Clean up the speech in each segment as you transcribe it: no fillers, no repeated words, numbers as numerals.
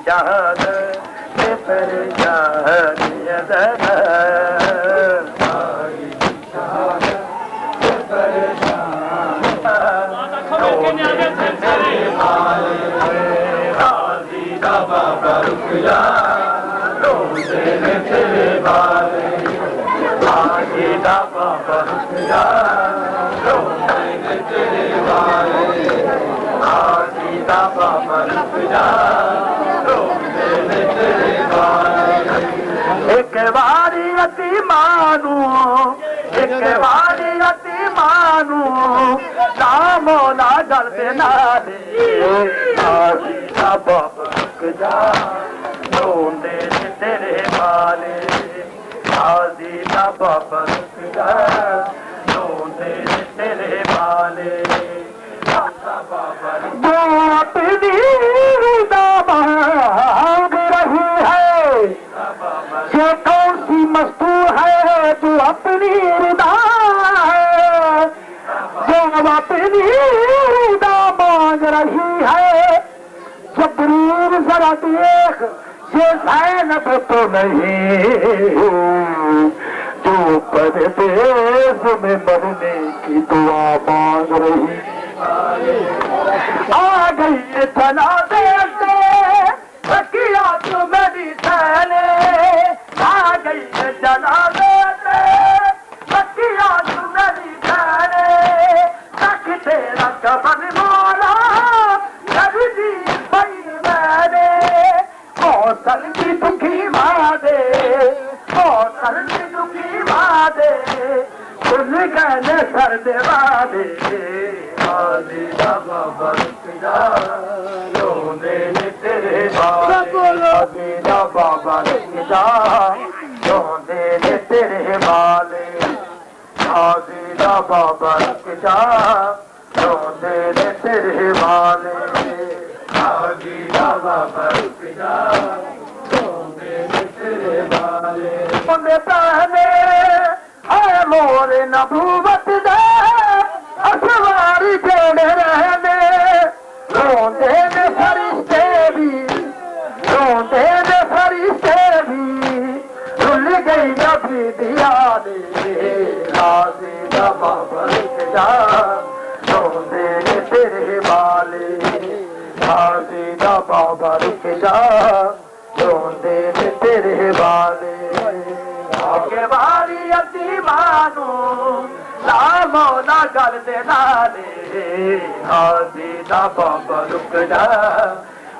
जहान से परेशान एक बारी अति मानू, एक बारी अति मानू, नामो ना डरते नारे जा ढूंढे तेरे वाले आजी ना बाबा जा ढूंढे तेरे वाले वो अपनी मांग रही है। ये कौन सी मस्तू है जो अपनी रिदा है, जो अपनी रिदा मांग रही है। जबरीर जरा देख ये ज़ैनब तो नहीं जो परदेस में मरने की दुआ मांग रही। आ गई जनाज़े से तकिया तो मेरी थैले, आ गई जनाज़े से तकिया तो मेरी थैले। तक तेरा कफन मौला खरीदी पई मैंने, कौशल की दुखी मादे, कौशल की दुखी मादे, खुल गए सर देवादे। आजी बाबा बरकजा रोने तेरे बाले, आजी बाबा बरकजा रोने तेरे बाले, आजी बाबा बरकजा रोने तेरे बाले, आजी बाबा बरकजा रोने तेरे बाले। उन्हें पहने है मोरे नबूवत दे असवारी जेड़े रहने, रोंदे ने फरिश्ते भी, रोंदे ने फरिश्ते भी, भूल गई नबी दिया दे। आजी बाबा बरकजा रोंदे ने तेरे वाले, आजी बाबा बरकजा रोंदे ने तेरे वाले। आगे बारी अति मानू लामो ना गल दे नाले, आजी बाबा बरकजा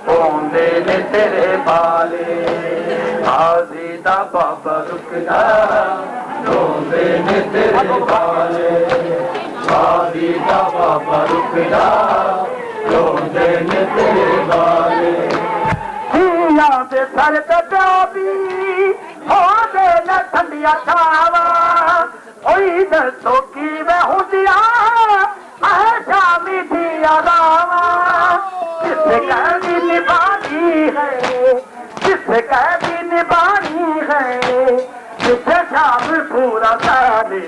रोंदे ने तेरे बाले, आजी बाबा बरकजा रोंदे ने तेरे बाले, आजी बाबा बरकजा रोंदे ने तेरे बाले। हिया दे सर ते प्याबी हो दे न ठंडिया छावा, ओई दसो की वे हुंदिया शामी दिया रावा। जिसे कहती निभानी है, जिसे कहती निभानी है, जिसे शाम पूरा साले।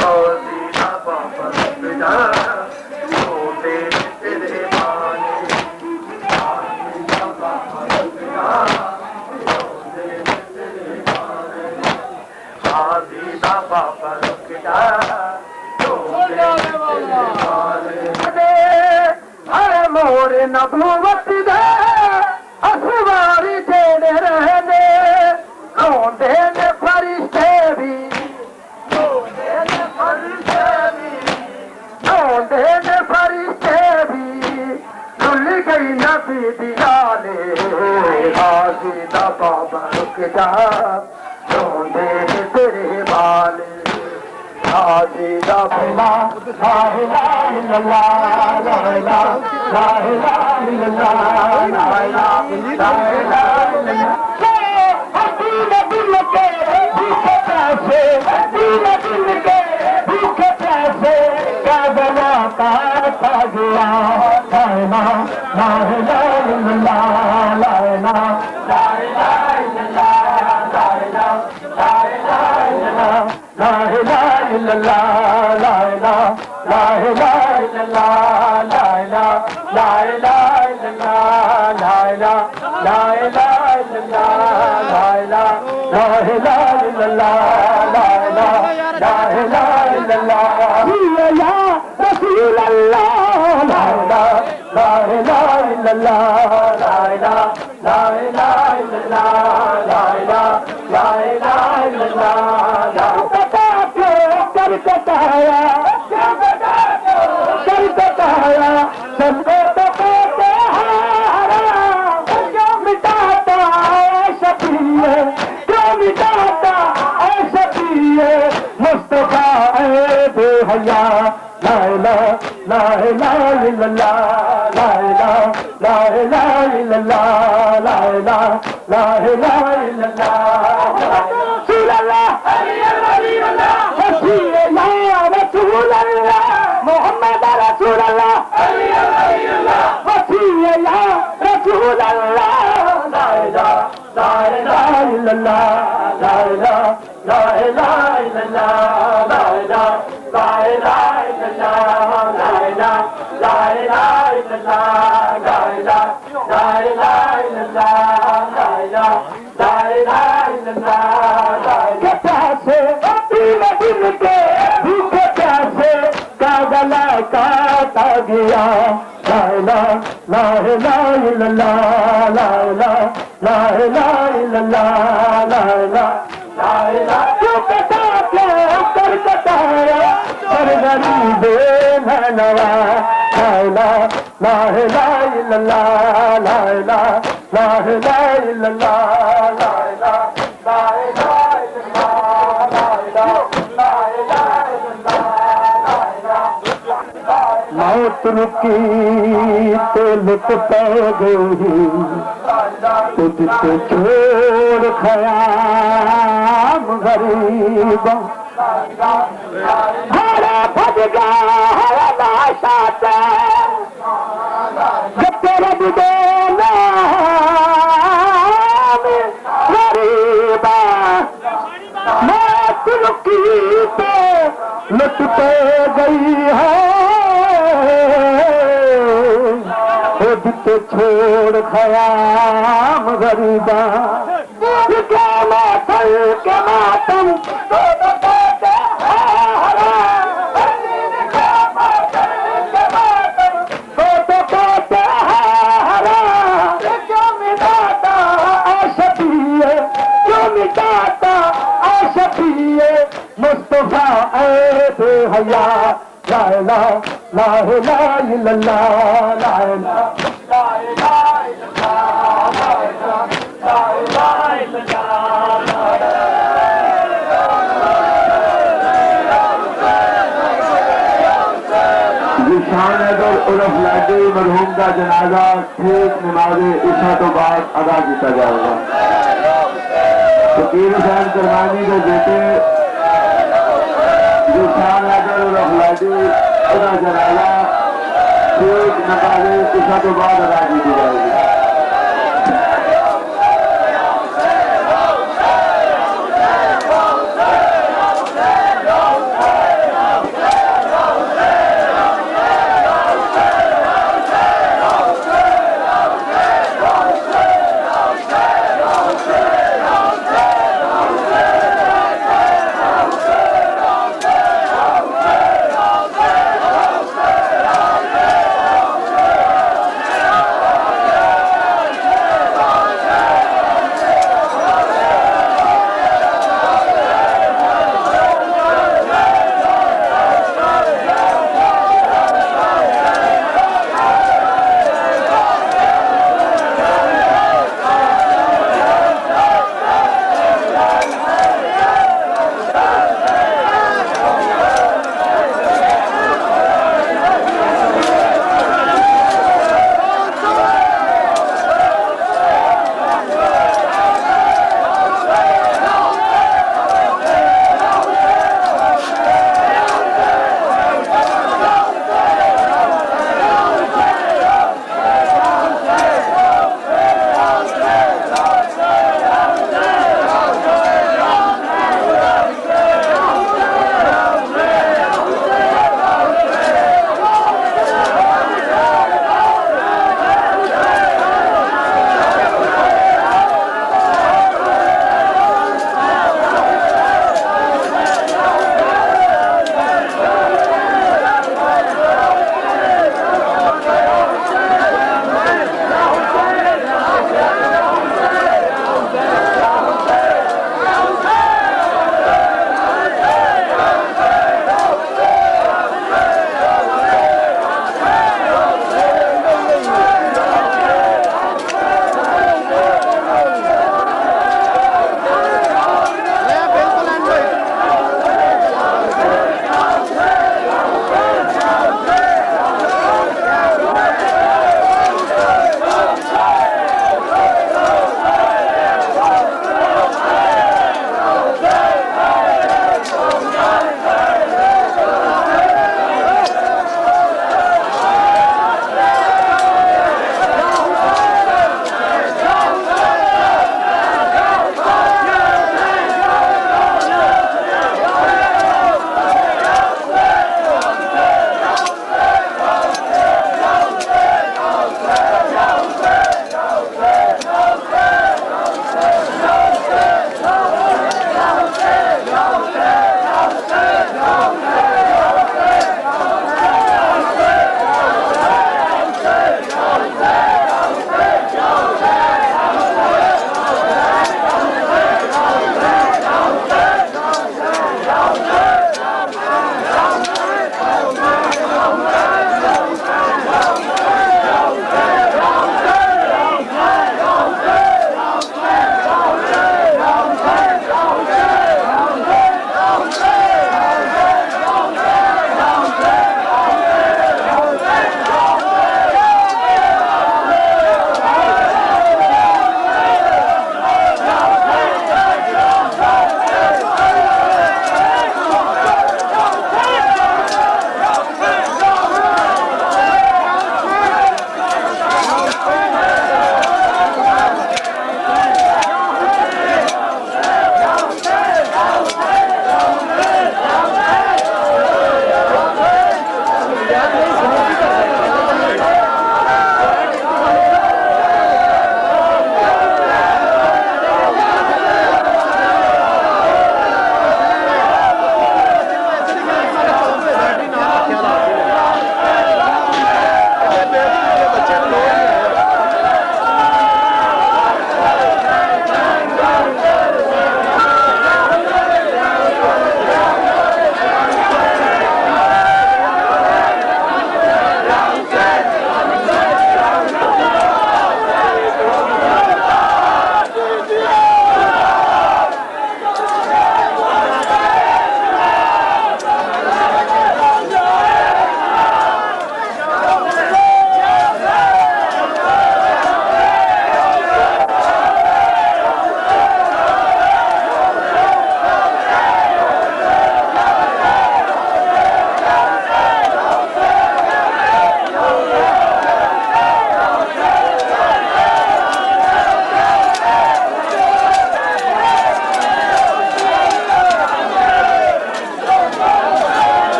मौजी बाबा बरकजा रोंदे तेरे बाले, आजी बाबा बरकजा रोंदे तेरे बाले, आजी बाबा बरकजा रोंदे तेरे बाले। अरे मोरे नबूवत दे असवारी जेड़े रहने, रोंदे ने फरिश्ते भी, रोंदे ने फरिश्ते भी, रोंदे ने फरिश्ते भी, भूल गई नबी दिया ने। आजी बाबा बरकजा रोंदे ने तेरे वाले, आजी बाबा ला इलाहा इल्लल्लाह, ला इलाहा इल्लल्लाह, ला इलाहा इल्लल्लाह। हसी दिल के भूखे प्यासे, दिल के भूखे प्यासे का बना खा गया। ला इलाहा इल्लल्लाह, ला इलाहा इल्लल्लाह, ला इलाहा इल्लल्लाह, ला इलाहा इल्लल्लाह, ला इलाहा इल्लल्लाह, ला इलाहा इल्लल्लाह, ला इलाहा इल्लल्लाह। ला इलाहा इल्लल्लाह ला इलाहा इल्लल्लाह या रसूल अल्लाह ला इलाहा इल्लल्लाह ला इलाहा इल्लल्लाह ला इलाहा इल्लल्लाह कर कटाया सबको तो कहते हैं क्यों मिटाता ऐसा पिए क्यों मिटाता ऐसा पिए मुस्तफा ए बेहया ला इलाहा इल्लल्लाह ला इलाहा इल्लल्लाह ला इलाहा इल्लल्लाह रसूल अल्लाह या रसूल अल्लाह मोहम्मद रसूल अल्लाह वसीय या रसूल अल्लाह ला इलाहा इल्लल्लाह ला इलाहा इल्लल्लाह ला इलाहा इल्लल्लाह ला इलाहा इल्लल्लाह ला इलाहा इल्लल्लाह ला इलाहा इल्लल्लाह कैसे तीन दिन के भूखे प्यासे का गला काटा गया ला इलाहा इल्लल्लाह ला इलाहा इल्लल्लाह ला इलाहा क्यों कटा के कर कटाया पर गरीब नवा ला इलाहा इल्लल्लाह ला इलाहा इल्लल्लाह ला मौत रुकी तो लुट पै गई तुझको छोड़ खयाम गरीब हरा भजगा हरा लाशात जब तेरा देना गरीबा मौत रुकी तो लुट पै गई है खुद के छोड़ खयाम गरीबा क्या मातम के मातम तो कहते हैं हरा क्यों मिटाता आशफिए क्यों मिटाता आशफिए मुस्तफा ए बेहया ला इलाहा इल्लल्लाह ला इलाहा शाहनगर उर्फ लाडे मरहूम का जनाजा ठीक नमाज इशा तो बाद अदा किया जाएगा। फकीर हुसैन करमानी के बेटे जो शाहनगर उर्फ लाडे उसका जनाजा ठीक नमाज इशा तो बाद अदा की जाएगी।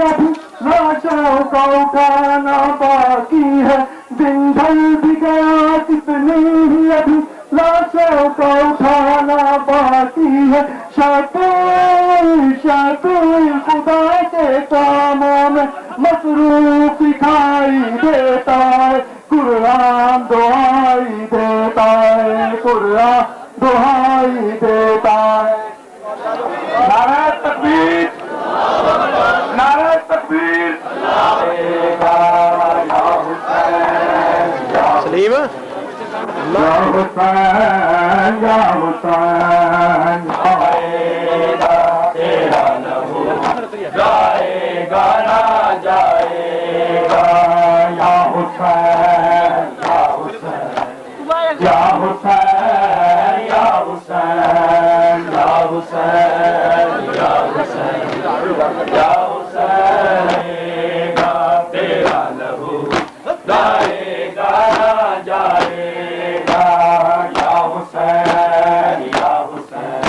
अभी लाशों का उठाना बाकी है, दिन ढल भी गया कितनी ही अभी लाशों का उठाना बाकी है। शातुल खुदा के कामों में मसरूफ दिखाई देता है, कुरान दुआई देता है, कुरान दुआई देता है। नारे तकबीर, नारे तकबीर। सलीम या हुसैन, या हुसैन, तेरा लहू जाएगा ना जाएगा। या हुसैन, या हुसैन, या हुसैन, या हुसैन, या हुसैन, या हुसैन, या हुसैन, तेरा लहू जाएगा ना जाएगा। या हुसैन, या हुसैन,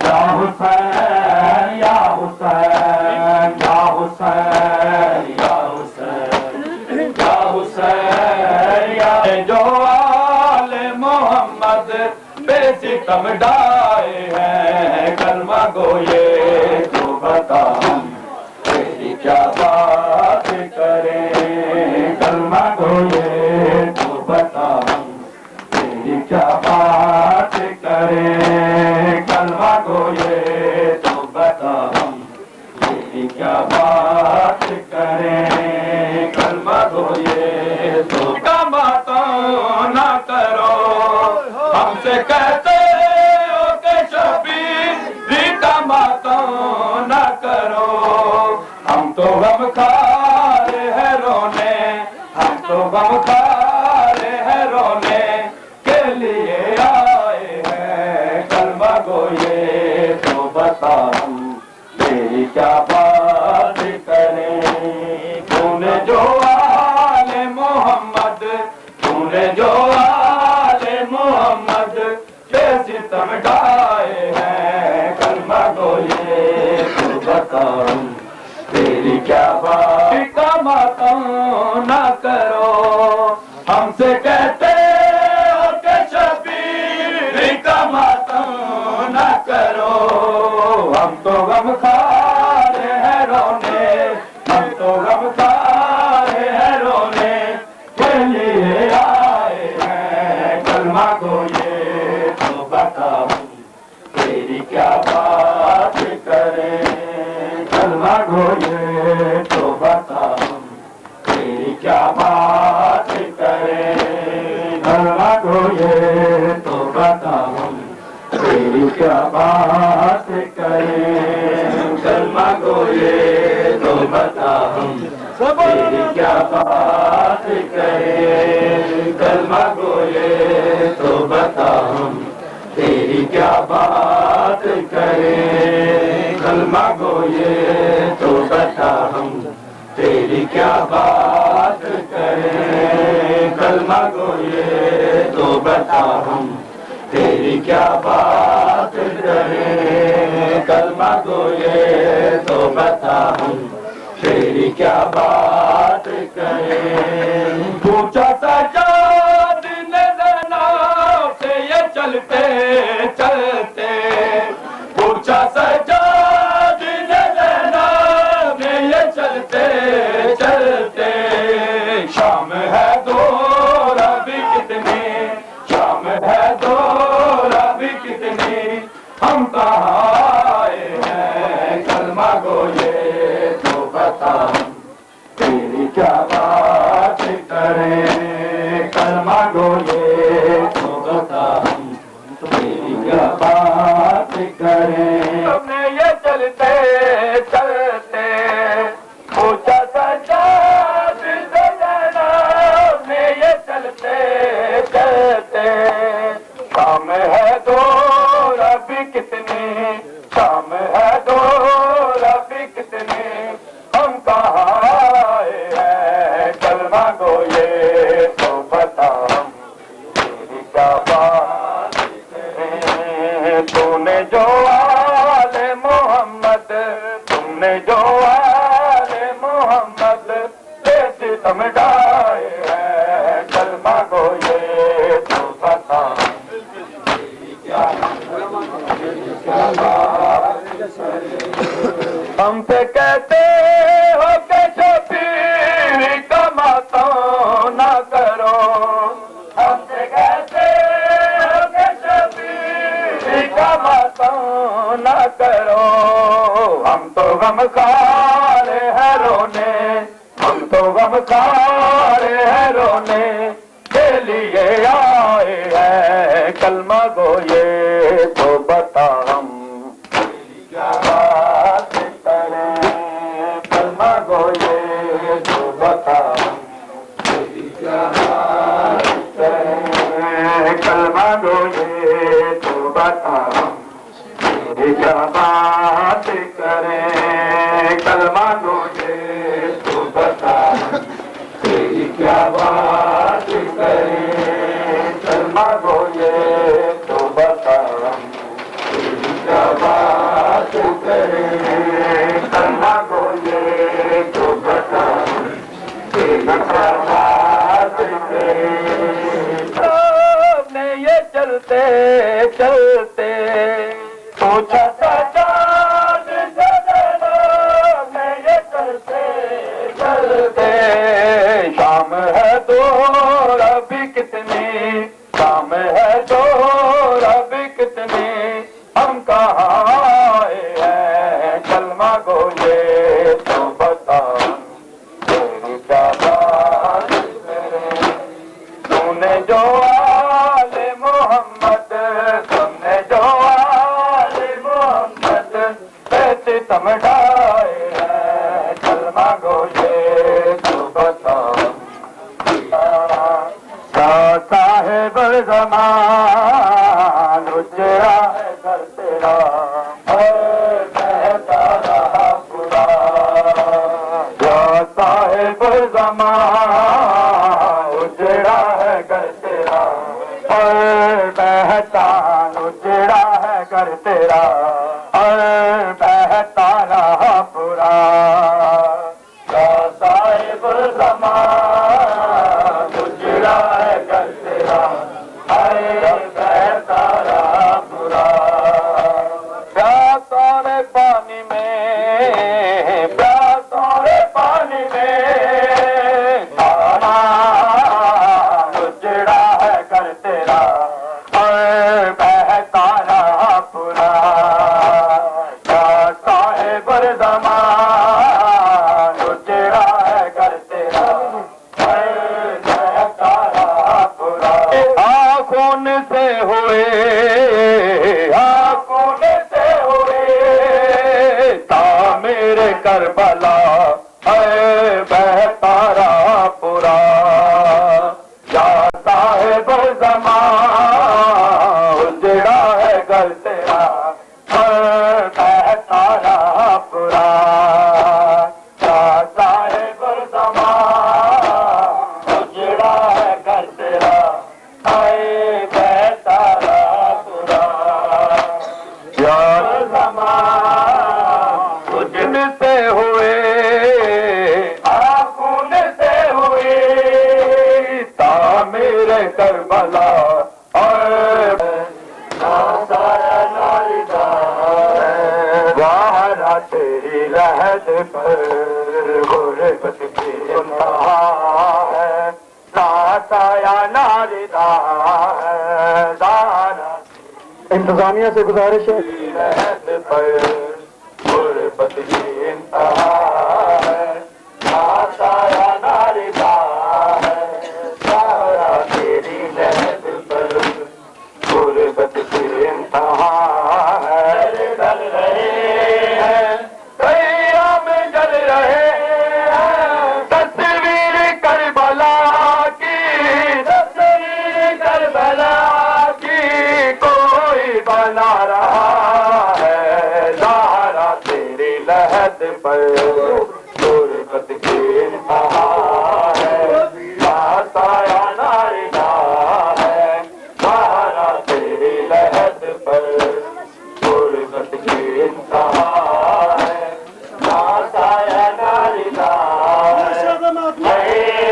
या हुसैन, या हुसैन, या हुसैन, या हुसैन, या हुसैन, या जो आले मोहम्मद बेसितम ढाए हैं, कलमा गोये तो बता हम तेरी क्या बात करें। कलमा गोये तो बता हम तेरी क्या बात करें। कलमा गोये तो बता हम तेरी क्या बात करें। कलमा गोये तो कमातो ना करो, हमसे कहते हो के शबीर कमातो ना करो। हम तो गम खार है रोने, हम तो गम खार है रोने के लिए आए हैं। कलमा गोये तो बता हम तेरी क्या बात करें। तूने जो आले मोहम्मद, तूने जो आले मोहम्मद बेसितम ढाए हैं। कलमा गोये तो बता हम तेरी क्या बात कमाता ना करो। हमसे कहते हो के शबीर कमाता ना करो। हम तो गम खार है रोने, हम तो गम खार है रोने के लिए आए हैं। कलमा गोये तो बता हम तेरी क्या बात करें। कलमा गोये तो बता हम तेरी क्या बात करें। कलमा गोये तो बता हम तेरी क्या बात करें। कलमा गोये तो बता हम तेरी क्या बात करें। कलमा गोये तो बता हम तेरी क्या बात करें। कलमा गोये तो बता हम तेरी क्या बात करें। कलमा गोये तो बता हम तेरी क्या बात करें। कलमा गोये तो बता हम तेरी क्या बात करें। पूछा सजाद ने जनाब से ये चलते चलते, पूछा सजाद ने जनाब से ये चलते चलते। शाम है दो रबी कितनी, शाम है दो रबी कितनी, हम कहाँ आए हैं। कलमा गोये तो बता हम तेरी क्या बात करें। कलमा गोये तो बता हम तेरी क्या बात करें। तुमने ये चलते चलते पूछा सजाद ने ये चलते चलते। शाम है दो रबी कितनी, शाम है दो रबी कितनी, हम कहाँ आए हैं। कलमा गोये तो बता हम तेरी क्या बात करें। तूने जो आले मोहम्मद समझाए है कलमा को ये तो बता हमसे कहते हो कि शबीर का मातम ना करो हमसे कहते हो कि शबीर का मातम ना करो हम तो गमखार है रोने हम तो गमखार है रोने के लिए आए हैं कलमा गो ये तो बता हम क्या बात करें कलमा गो ये तो बता हम क्या बात करें कलमा गो ये तो बता हम क्या बात करें कलमा गो ये तो बता क्या बात करें कलमा गो ये तो बता क्या बात करें कलमा गो ये तो बता क्या बात करें सामने ये चलते चलते पूछा था चाँद में ये चलते चलते शाम है दूर अभी कितनी शाम है दूर अभी कितनी हम कहाँ आए हैं कलमा गो ये तो बता तेरी क्या बात करें तूने जो आले मोहम्मद तुमने जो आले मोहम्मद पैसे समझाए हैं कलमा गो ये तो बता साहेब ज़मान उजड़ा है घर तेरा कहता रहा पूरा साहेब ज़मान उजड़ा है घर तेरा मेहतान उजड़ा है घर तेरा बहता रहा पूरा साहिब ज़मान उजड़ा है घर तेरा बहता रहा पूरा प्यासा रे पानी में प्यासा रे पानी में उजड़ा है घर तेरा बहता रहा पूरा साहिब ज़मान उजड़ा है घर तेरा बहता रहा पूरा आँखों से हुए मेरे करबला है बहता रहा पूरा या साहिब ज़मान उजड़ा है घर तेरा बहता रहा पूरा या साहिब ज़मान उजड़ा है घर तेरा बहता रहा पूरा या से हुए आँखों से हुए मेरे करबला और वारा तेरी रहत पर गुरबत की इंतहा है नाताया नारिदा इंतजामिया से गुजारिश है रहत पर गुरबत की इंतहा है नाताया नारिदा सारा तेरी लहत पर गुरबत की इंतहा है जल रहे हैं कैया में जल रहे हैं तस्वीर करबला की कोई बना रहा है ज़हरा तेरी लहद पर गुरबत की इंतहा है नाताया नारिदा है ज़हरा तेरी लहद पर गुरबत की इंतहा है नाताया नारिदा है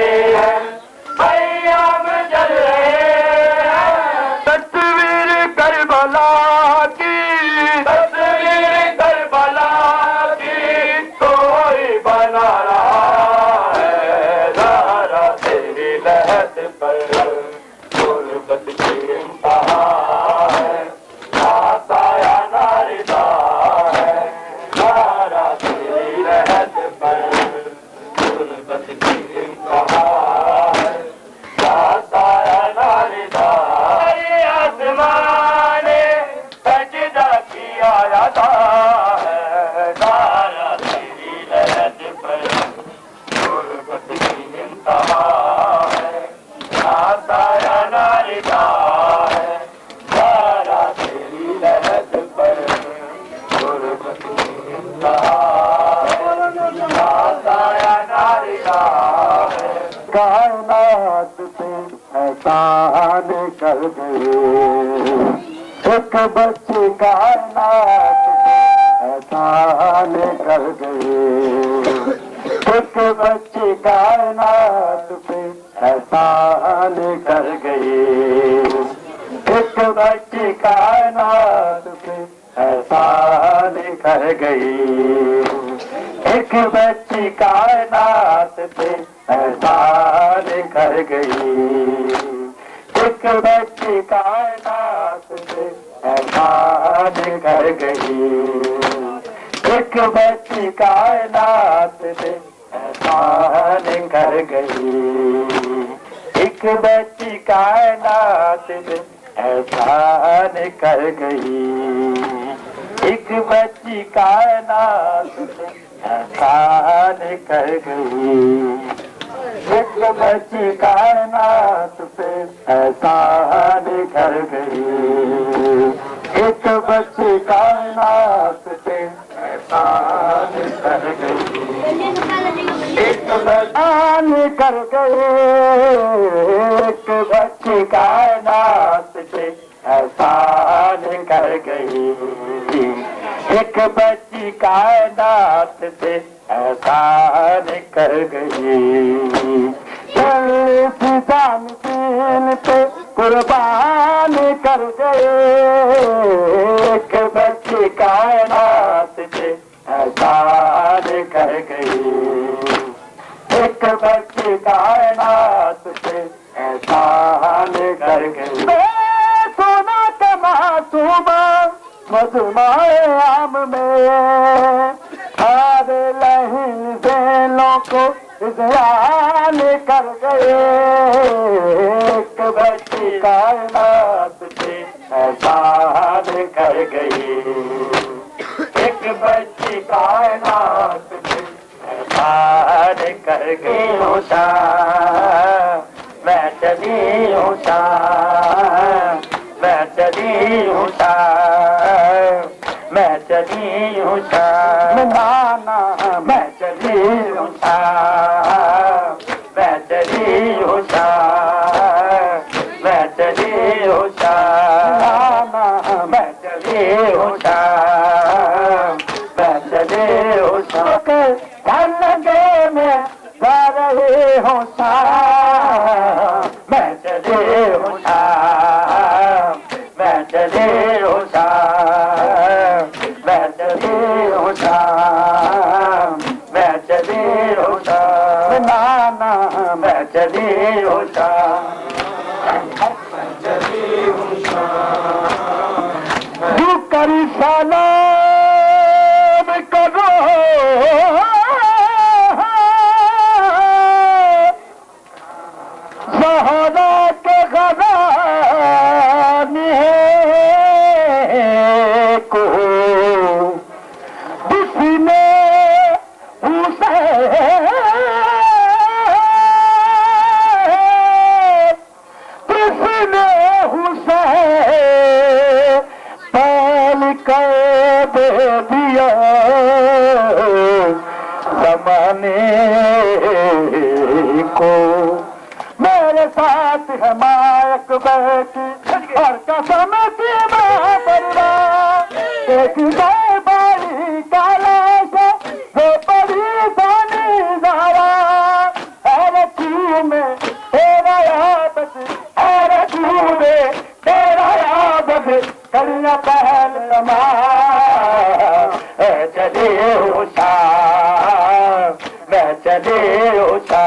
आसमान सजदा किया जाता है सारा तेरी लहद पर गुरबत की इंतहा है आता या नारिदा है सारा तेरी लहद पर गुरबत की इंतहा है आता या नारिदा है कायनात पे एहसान कर गए एक बच्चे कायनात पे एहसान कर गए एक बच्चे कायनात पे एहसान कर गए एक बच्चे कायनात पे एहसान कर गए एक बच्ची कायनात पे एहसान कर गई एक बच्ची कायनात पे एहसान कर गई एक बच्ची कायनात पे एहसान कर गई एक बच्ची कायनात पे एहसान कर गई एक बच्ची कायनात पे एहसान कर गई एक बच्ची कायनात पे एहसान कर गई एक बच्ची कायनात पे एहसान कर गई एक बयान कर गए एक बच्ची कायनात पे एहसान कर गई एक बच्ची कायनात पे एहसान कर गई फिजान दीन पे कुर्बान कर गए एक बच्ची कायनात पे एहसान कर गई एक बच्ची कायनात पे एहसान कर गई सोना का मासूमा मधुमाए आम में हर लहिन जेलों को इज़्यान कर गए एक बच्ची कायनात पे एहसान कर गई एक बच्ची कायनात पे एहसान कर गई होता मैं चली होता मैं चली होता मैं चली होता नाना मैं चली होता मैं चली होता मैं चली होता नाना मैं चली होता मैं चली होता लगे में जा रहे होता मैं चली होता मैं चली होता मैं चली होता मैं चली होता नाना मैं चली होता तू करी सलाम करो ज़हरा के ग़ज़ाने को जिसने हुसैन जिसने हुसैन पाल कर दे दिया ज़माने को मेरे साथ है मायक बेटी और कसम की माँ परिवार एक गए बाई काला से वो बड़ी जानी जावा अरे तू में तेरा याद अरे तू में तेरा याद करिया पहल कमा चले उषा मैं चले उषा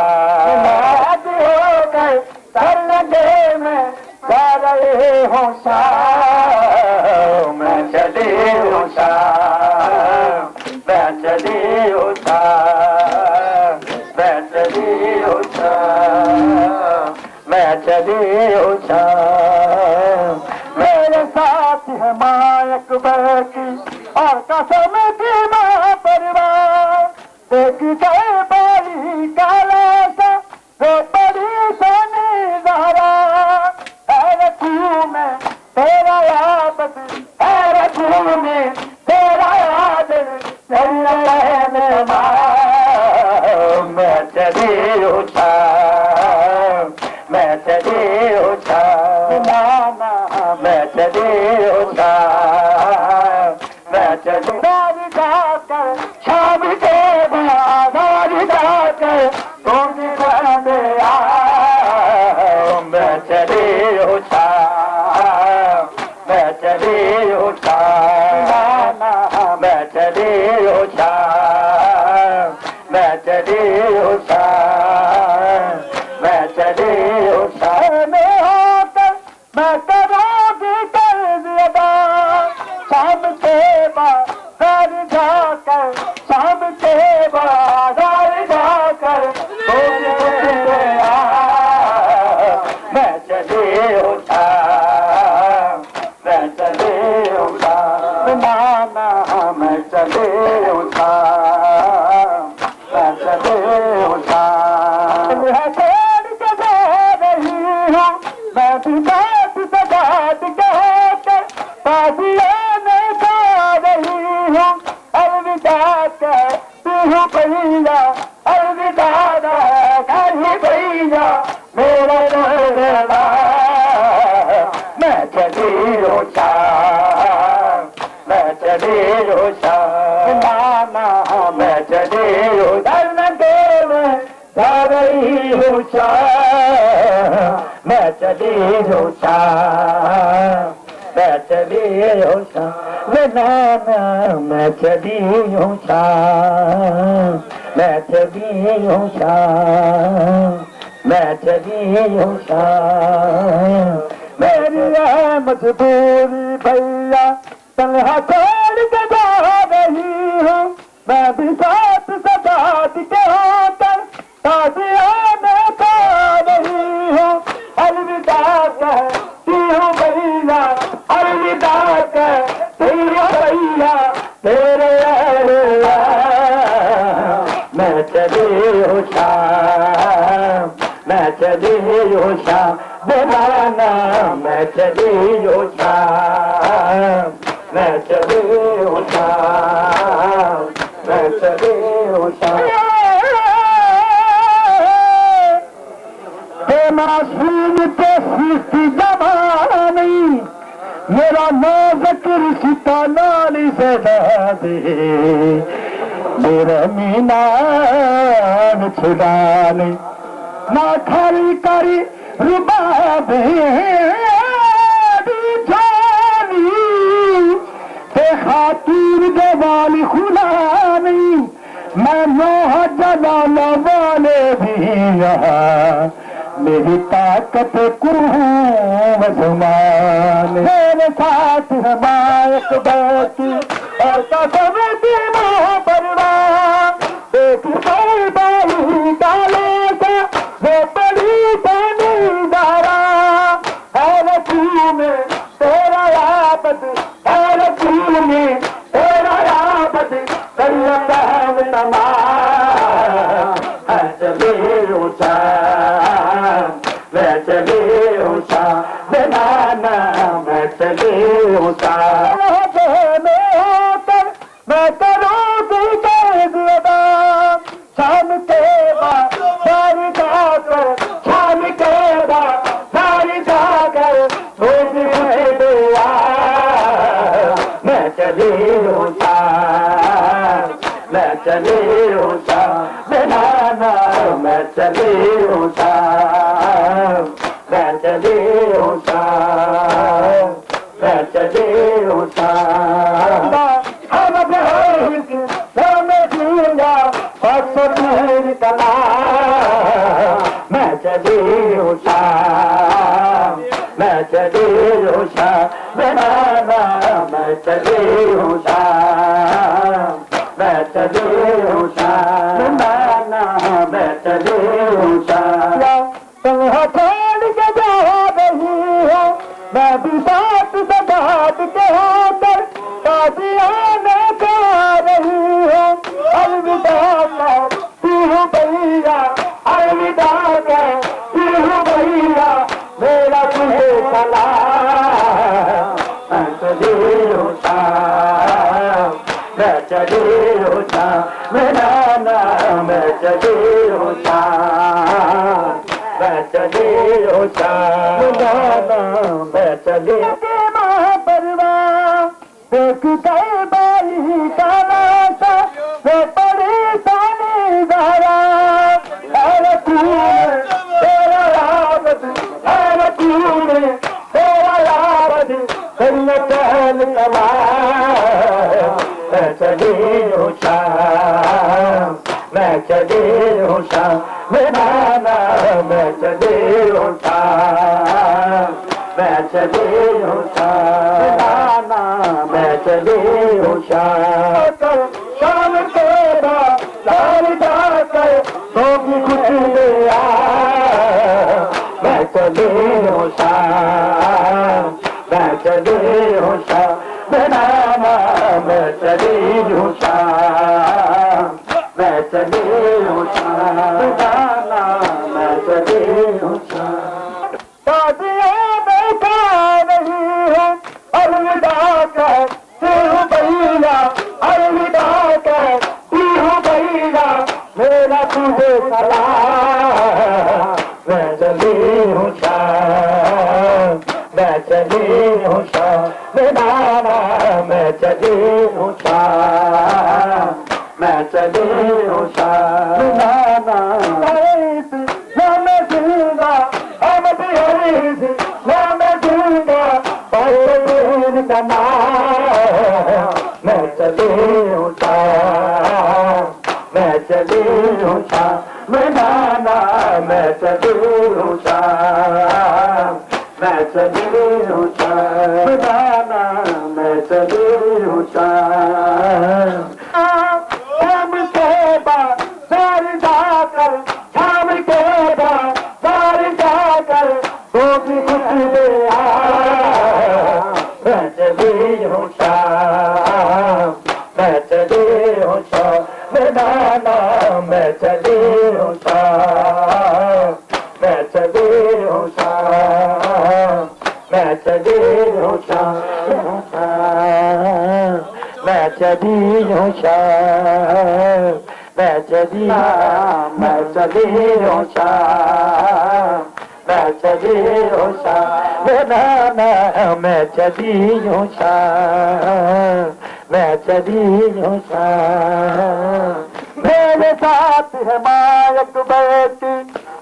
तरलगे में जा रहे होशा मैं चले होशा मैं चले होशा मैं चले उठा मैं चली उठा मेरे साथ है मायक की और कसम की माँ परिवार देख गए बड़ी काला सा वो बड़ी सोनी जहरा है तू में तेरा याद है तू में तेरा याद मैं चली उठा मैं चली उठा नाना मैं चली उठा मैं चली जाकर शाम के बाजार जाकर सोने बंदे मैं चली उठा मैं चली उठा नाना मैं चली उठा मैं चली उठा मैं चली उठा में होकर मैं करोगी कर दिया शाम के बाजार जाकर शाम के बाजार जाकर मैं चली उठा मैं चली उठा नाना मैं चली उठा मैं चली उठा मैं भी बात सजात कहकर बाजियों में गा रही हूँ अलविदा कहती हूँ भैया अलविदा कहीं भैया मेरा दर्दा मैं चली उठा मैं चली उठा नाना मैं चली उठा जा रही उठा मैं चली उठा मैं चली उठा नाना मैं चली उठा मैं चली उठा मैं चली उठा मेरी है मजबूरी भैया तन्हा छोड़ के जा रही हूँ मैं भी साथ सदा के होकर शादियों में पा रही हूँ अलविदा कहती हूँ भैया अलविदा कहती हूँ भैया तेरे मैं चली उठा मैं चली उठा बेमाना मैं चली उठा मैं चली उठा मैं चली उठा मासूम पे सृष्टि जमानी मेरा नाज़ुक रिश्ता लाली से दे मेरा मीनान छुड़ाने ना खाली करी रुबाब जानी ते खातिर देवाली खुलानी मैं मोह जलाल वाले भी यहाँ मेरी ताकत कुमान मेरे साथ हमायक बैठी और कसम की माँ परिवार देख गई बाई डाले का वो बड़ी बनी दारा है तू में तेरा याबत है तू में तेरा याबत कल्लम नमा है चली उठा मैं चली उठा बनाना मैं चली उठा में होकर मैं करूँगी कर दिया शाम के बाद सारी जाकर शाम के बाद सारी जाकर मैं चली उठा मैं चली उठा बनाना मैं चली उठा मैं चली उठा मैं चली उठा कला मैं चली उठा मैं चली उठा बनाना मैं चली उठा मैं चली उठा बनाना मैं चली हूँ शाम। तुम छोड़ के जा रही हो, मैं भी साथ सजात के होकर ताजियाने जा रही हूँ। अलविदा कहती हूँ भैया, अलविदा कहती हूँ भैया, मेरा तुझे सलाम। मैं चली हूँ शाम, मैं चली हूँ शाम, मेरा नाम मैं चली हूँ शाम, मैं चली हूँ शाम, मेरा नाम मैं चली। महापरवा देख कर बाई का रास्ता, वो परेशानी दारा। अरे तूने तेरा याद, अरे तूने तेरा याद, तेरे पहल कमा। मैं चली हूँ शाम, मैं चली हूँ शाम, मेरा नाम मैं चली हूँ शाम, मैं चली हूँ शाम, मेरा नाम मैं चली हूँ शाम। शाम तेरा लाल जाकर होगी खुशी ले आ। मैं चली हूँ शाम, मैं चली हूँ शाम, मेरा नाम मैं चली हूँ शाम, मैं चली हूँ शाम, मेरा नाम मैं चली हूँ शाम। ताजियां देखा रही हूँ, अलविदा कहती हूँ भैया, अलविदा कहती हूँ भैया, मेरा तुझे सलाम। मैं चली हूँ शाम, मैं चली हूँ शाम, मेरा नाम मैं चली हूँ शाम, मैं चली हूँ शाम, मेरा नाम। मैं दूंगा अमद हरीज, मैं दूंगा पीर का नाम। मैं चली हूँ शाम, मैं चली हूँ शाम, मेरा नाम मैं चली हूँ शाम, मैं चली हूँ शाम, मेरा नाम मैं चली हूँ शाम। शाम के बाद सारी जाकर, शाम के बाद सारी जाकर होगी खुशी ले आ। मैं चली हूँ शाम, मैं चली हूँ शाम, मेरा नाम मैं चली हूँ शाम, मैं चली हूँ शाम, मैं चली हूँ शाम, मैं चली हूँ शाम, मैं चली, मैं चली हूँ शाम, मैं चली हूँ शाम, मेरा नाम मैं चली हूँ शाम, मैं चली हूँ शाम। मेरे साथ है मायक बेटी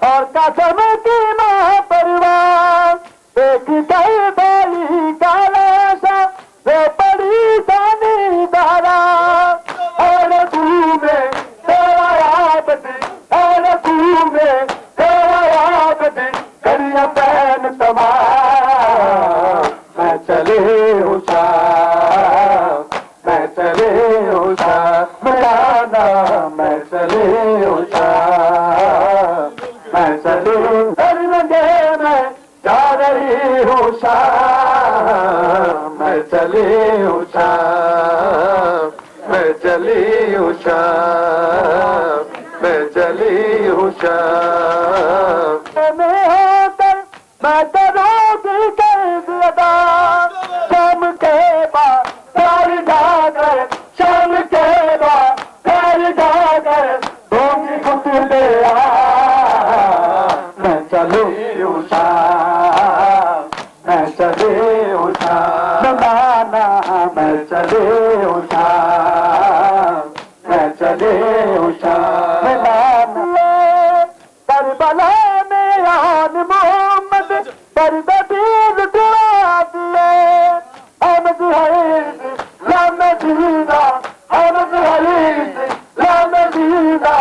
और कसम की माँ परिवार। देख कर बाली का लाशा, वो पड़ी जानी दारा। और तूने तेरा याद, और तूने तेरा याद, करिया पैन तमाम। मैं चली हूँ शाम, मैं चली हूँ शाम, मेरा नाम मैं चली हूँ शाम, मैं चली दरगे में जा रही हूँ शाम। मैं चली हूँ शाम, मैं चली हूँ शाम, मैं चली हूँ शाम। मैं होकर मैं करोगी कर लगा, शाम के बाद सारी जाकर, शाम के बाद सारी जाकर होगी खुशी ले आ। मैं चली हूँ शाम, मैं चली हूँ शाम, मैं चली हूँ शाम, मैं चली हूँ शाम, करबला में यान मोहम्मद बरदीद दुआ दिए। अहमद हरीज लाम दीदा, अहमद हरीज लाम दीदा,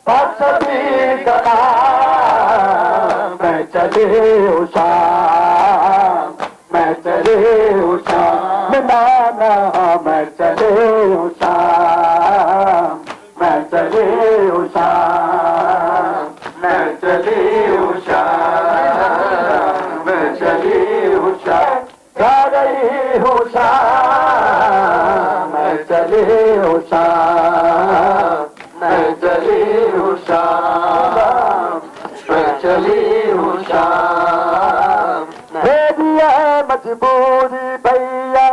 बादशाही का नाम। मैं चली हूँ शाम, मैं चली हूँ शाम, मेरा नाम मैं चली हूँ शाम, मैं चली हूँ शाम। चली उषा, मैं चली उषा, गा रही उषा, मैं चली उषा, मैं चली उषा, मैं चली उषा। मेरी है मजबूरी भैया,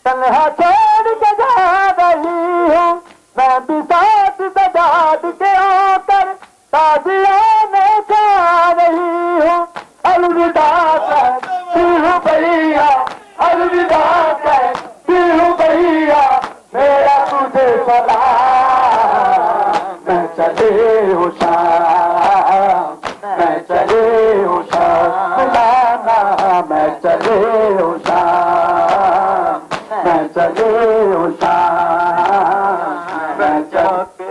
तन्हा छोड़ के जा रही हूँ, मैं भी साथ सजा के आकर ताजिया में जा रही हूँ। अलविदा कहती हूँ भैया, अलविदा कहती हूँ भैया, मेरा तुझे सलाम। मैं चले उषा, मैं चले उषा, बुलाना मैं चले उषा, मैं चले उषा, मैं चले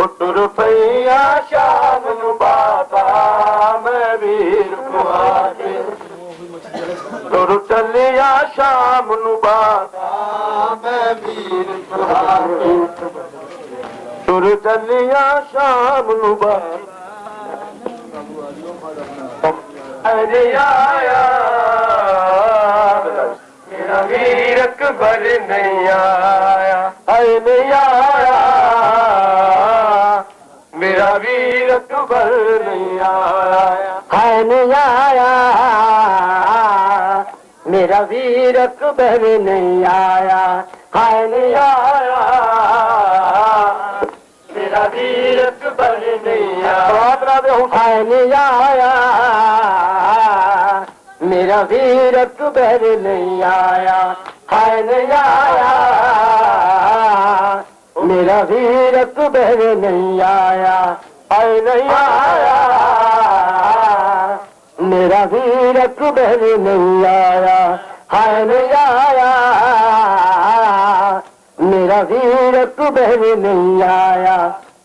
उठ रुपया शाम नु बाबा, मैं वीर कुआरे तुर चलिया शाम नु बाबा, मैं वीर कुआरे तुर चलिया शाम नु बाबा। अरे आया मेरा वीर अकबर नहीं आया, अरे नहीं आया मेरा वीर अकबर नहीं आया, है नहीं आया मेरा वीर अकबर नहीं आया, है नहीं आया मेरा वीर अकबर नहीं आया, है नहीं आया मेरा वीर अकबर नहीं आया, है नहीं आया मेरा वीर अकबर नहीं आया, है नहीं आया मेरा वीर अकबर नहीं आया, है नहीं आया मेरा वीर अकबर नहीं आया।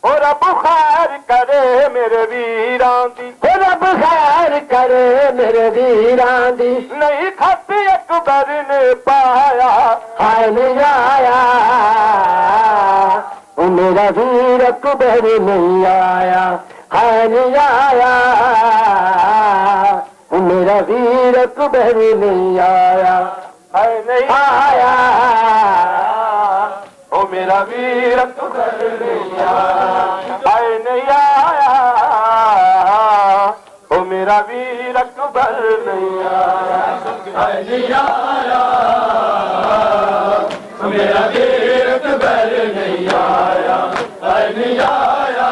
और रब खैर करे मेरे वीरां दी, और रब खैर करे मेरे वीरां दी, नहीं खत अकबर ने पाया, है नहीं आया मेरा वीर अकबर नहीं आया, है नहीं आया मेरा वीर अकबर नहीं आया, है नहीं आया ओ मेरा वीर अकबर नहीं आया, है नहीं आया ओ मेरा वीर अकबर नहीं आया, है नहीं आया ओ मेरा वीर अकबर नहीं आया, है नहीं आया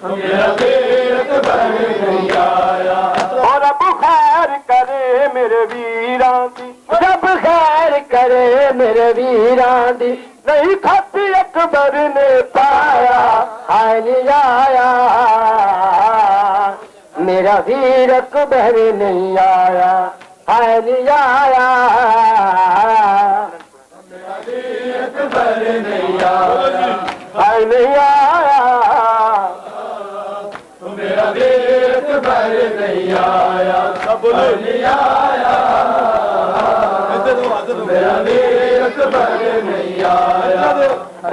ओ मेरा वीर अकबर नहीं आया। और अब खैर करे मेरे वीरां दी, रब खैर करे मेरे वीरां दी, नहीं खत अकबर ने पाया, है नहीं आया मेरा वीर अकबर नहीं आया, है नहीं आया मेरा वीर अकबर नहीं आया, है नहीं आया मेरा वीर अकबर नहीं आया, है नहीं आया मेरा वीर अकबर नहीं आया।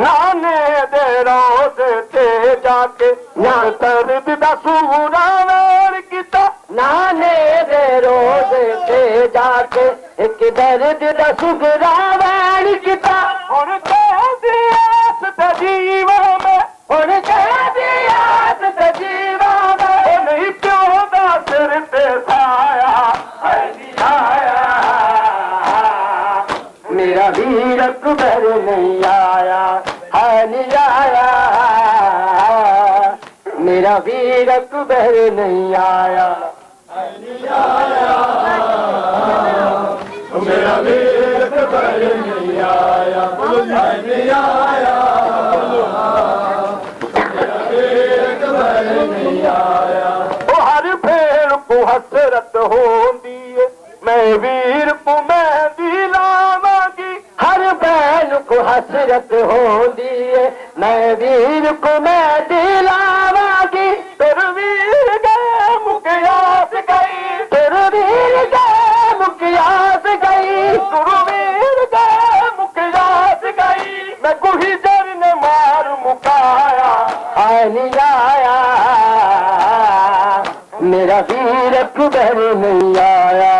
राने दे रोज ते जाके ना दर्द दा सूरा वेर किता, नाने दे रोज ते जाके एक दर्द दा सुगरा वेर किता। हुण कहदी आस ते जीवा में, हुण कहदी आस ते जीवा में, नहीं प्यो दा सिर ते साया, है नहीं आया मेरा वीर अकबर नहीं आया, है नहीं आया मेरा वीर अकबर नहीं आया, है नहीं आया मेरा वीर अकबर नहीं आया, है नहीं आया मेरा वीर अकबर नहीं आया। ओ हर भेड़ को हसरत होंदी है, मैं वीर को मेहंदी लावांगी, हर बहन को हसरत होंदी है, मैं वीर को मेहंदी लावांगी। तेरे वीर गए मुकियास गई, तेरे वीर गए मुकियास गई, तेरे वीर गए मुकियास गई, मैं गुही जर ने मार मुकाया, है नहीं आया, मेरा वीर अकबर नहीं आया।